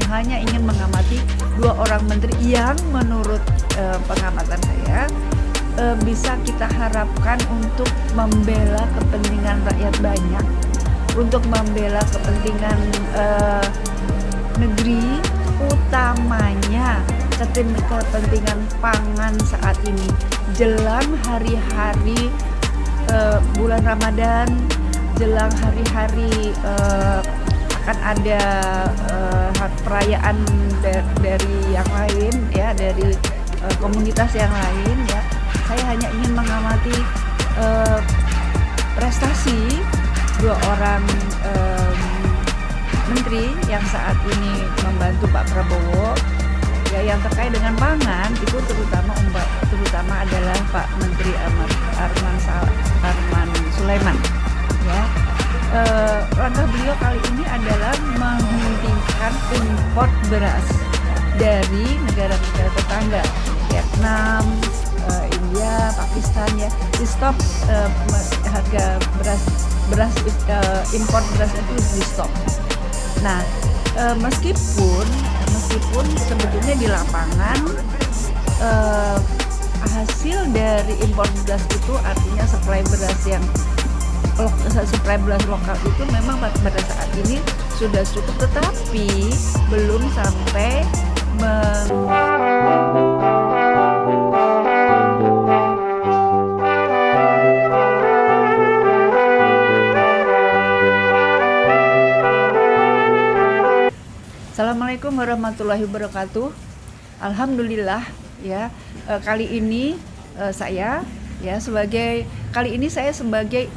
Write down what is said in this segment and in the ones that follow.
hanya ingin mengamati dua orang menteri yang menurut pengamatan saya bisa kita harapkan untuk membela kepentingan rakyat banyak, untuk membela kepentingan negeri, utamanya kepentingan pangan saat ini jelang hari-hari bulan Ramadan, jelang hari-hari akan ada perayaan dari yang lain ya, dari komunitas yang lain ya. Saya hanya ingin mengamati prestasi dua orang menteri yang saat ini membantu Pak Prabowo ya, yang terkait dengan pangan itu terutama adalah Pak Menteri Arman Sulaiman ya. Langkah beliau kali ini adalah menghentikan impor beras dari negara-negara tetangga, Vietnam, India, Pakistan ya, di stop harga beras impor beras itu di stop. Nah, meskipun sebetulnya di lapangan hasil dari impor beras itu artinya supply beras lokal itu memang pada saat ini sudah cukup, tetapi belum sampai Assalamualaikum warahmatullahi wabarakatuh. Alhamdulillah ya, kali ini saya sebagai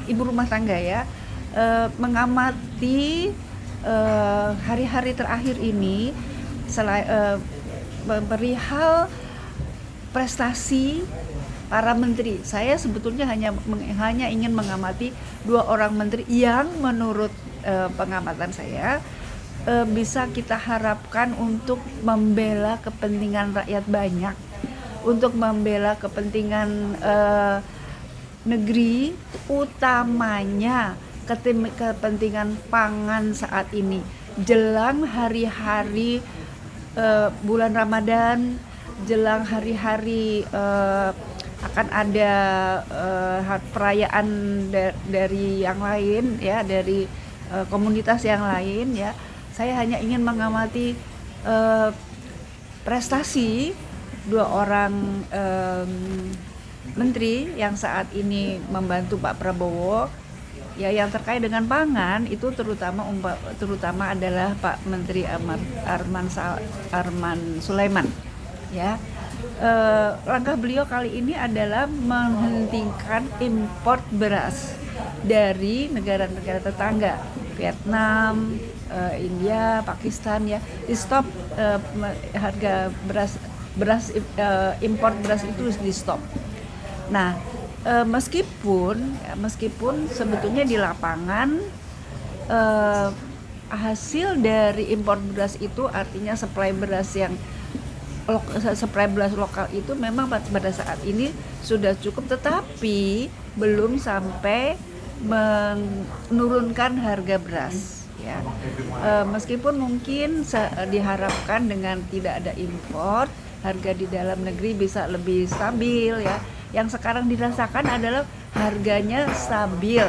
ibu rumah tangga ya, mengamati hari-hari terakhir ini perihal prestasi para menteri. Saya sebetulnya hanya ingin mengamati dua orang menteri yang menurut pengamatan saya bisa kita harapkan untuk membela kepentingan rakyat banyak, untuk membela kepentingan negeri, utamanya kepentingan pangan saat ini jelang hari-hari bulan Ramadan, jelang hari-hari akan ada perayaan dari yang lain ya, dari komunitas yang lain ya. Saya hanya ingin mengamati prestasi dua orang menteri yang saat ini membantu Pak Prabowo ya, yang terkait dengan pangan itu terutama adalah Pak Menteri Arman Sulaiman ya. Langkah beliau kali ini adalah menghentikan impor beras dari negara-negara tetangga, Vietnam, India, Pakistan ya, di stop harga impor beras itu di stop. Nah, meskipun sebetulnya di lapangan hasil dari impor beras itu artinya supply beras lokal itu memang pada saat ini sudah cukup, tetapi belum sampai menurunkan harga beras ya. Meskipun mungkin diharapkan dengan tidak ada impor, harga di dalam negeri bisa lebih stabil ya. Yang sekarang dirasakan adalah harganya stabil.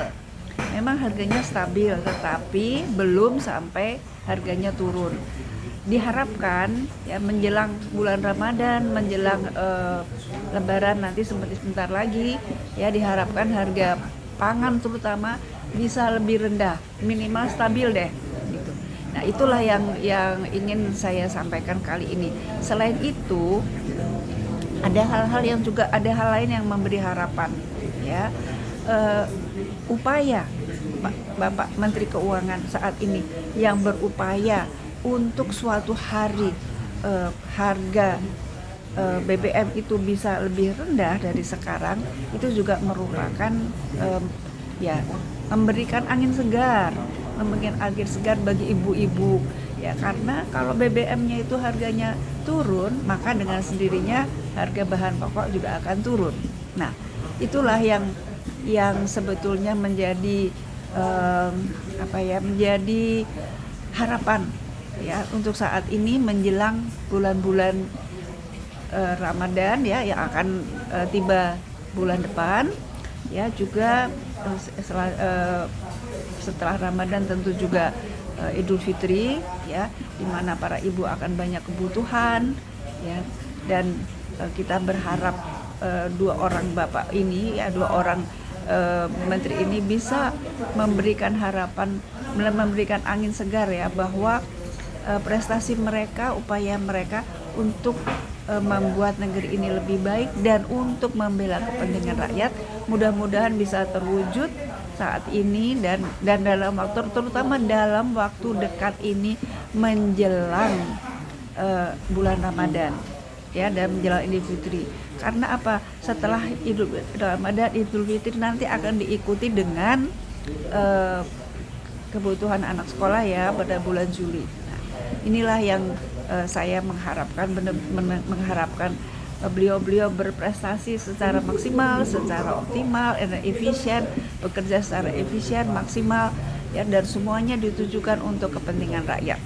Memang harganya stabil, tetapi belum sampai harganya turun. Diharapkan ya menjelang bulan Ramadan, menjelang Lebaran nanti sebentar lagi ya, diharapkan harga pangan terutama bisa lebih rendah, minimal stabil deh gitu. Nah, itulah yang ingin saya sampaikan kali ini. Selain itu ada hal lain yang memberi harapan ya. Upaya Bapak Menteri Keuangan saat ini yang berupaya untuk suatu hari harga BBM itu bisa lebih rendah dari sekarang, itu juga merupakan memberikan angin segar bagi ibu-ibu ya, karena kalau BBM-nya itu harganya turun, maka dengan sendirinya harga bahan pokok juga akan turun. Nah, itulah yang sebetulnya menjadi menjadi harapan ya untuk saat ini menjelang bulan-bulan Ramadan ya yang akan tiba bulan depan ya, juga setelah Ramadan tentu juga Idul Fitri ya, di mana para ibu akan banyak kebutuhan ya, dan kita berharap dua orang bapak ini ya, dua orang menteri ini bisa memberikan harapan, memberikan angin segar ya, bahwa prestasi mereka, upaya mereka untuk membuat negeri ini lebih baik dan untuk membela kepentingan rakyat mudah-mudahan bisa terwujud saat ini dan dalam waktu, terutama dalam waktu dekat ini menjelang bulan Ramadan ya, dan menjelang Idul Fitri. Karena apa? Setelah Idul Ramadan, Idul Fitri nanti akan diikuti dengan kebutuhan anak sekolah ya pada bulan Juli. Nah, inilah yang saya mengharapkan beliau-beliau berprestasi secara maksimal, secara optimal, dan efisien, bekerja secara efisien, maksimal ya, dan semuanya ditujukan untuk kepentingan rakyat.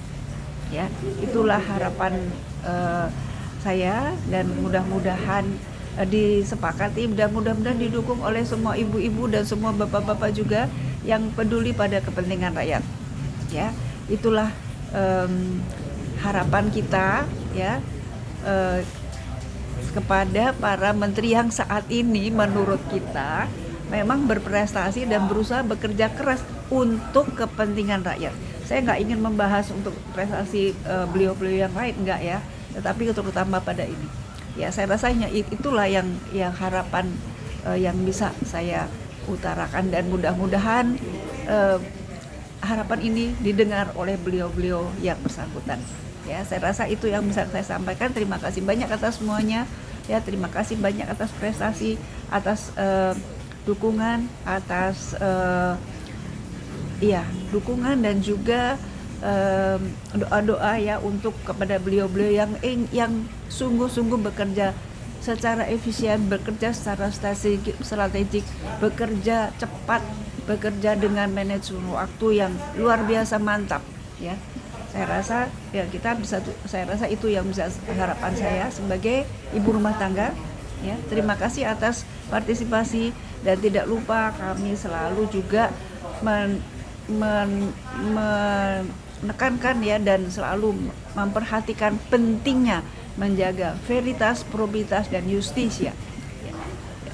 Ya, itulah harapan saya, dan mudah-mudahan disepakati dan mudah-mudahan didukung oleh semua ibu-ibu dan semua bapak-bapak juga yang peduli pada kepentingan rakyat. Ya, itulah harapan kita ya kepada para menteri yang saat ini menurut kita memang berprestasi dan berusaha bekerja keras untuk kepentingan rakyat. Saya nggak ingin membahas untuk prestasi beliau-beliau yang lain, enggak ya, tetapi terutama pada ini. Ya, saya rasanya itulah yang harapan yang bisa saya utarakan, dan mudah-mudahan harapan ini didengar oleh beliau-beliau yang bersangkutan. Ya, saya rasa itu yang bisa saya sampaikan. Terima kasih banyak atas semuanya. Ya, terima kasih banyak atas prestasi, atas dukungan, atas dukungan dan juga doa-doa ya untuk kepada beliau-beliau yang sungguh-sungguh bekerja secara efisien, bekerja secara strategik, bekerja cepat, bekerja dengan manajemen waktu yang luar biasa mantap ya. Saya rasa ya saya rasa itu yang bisa harapan saya sebagai ibu rumah tangga ya. Terima kasih atas partisipasi, dan tidak lupa kami selalu juga menekankan ya, dan selalu memperhatikan pentingnya menjaga veritas, probitas, dan justisia.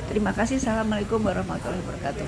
Terima kasih. Assalamualaikum warahmatullahi wabarakatuh.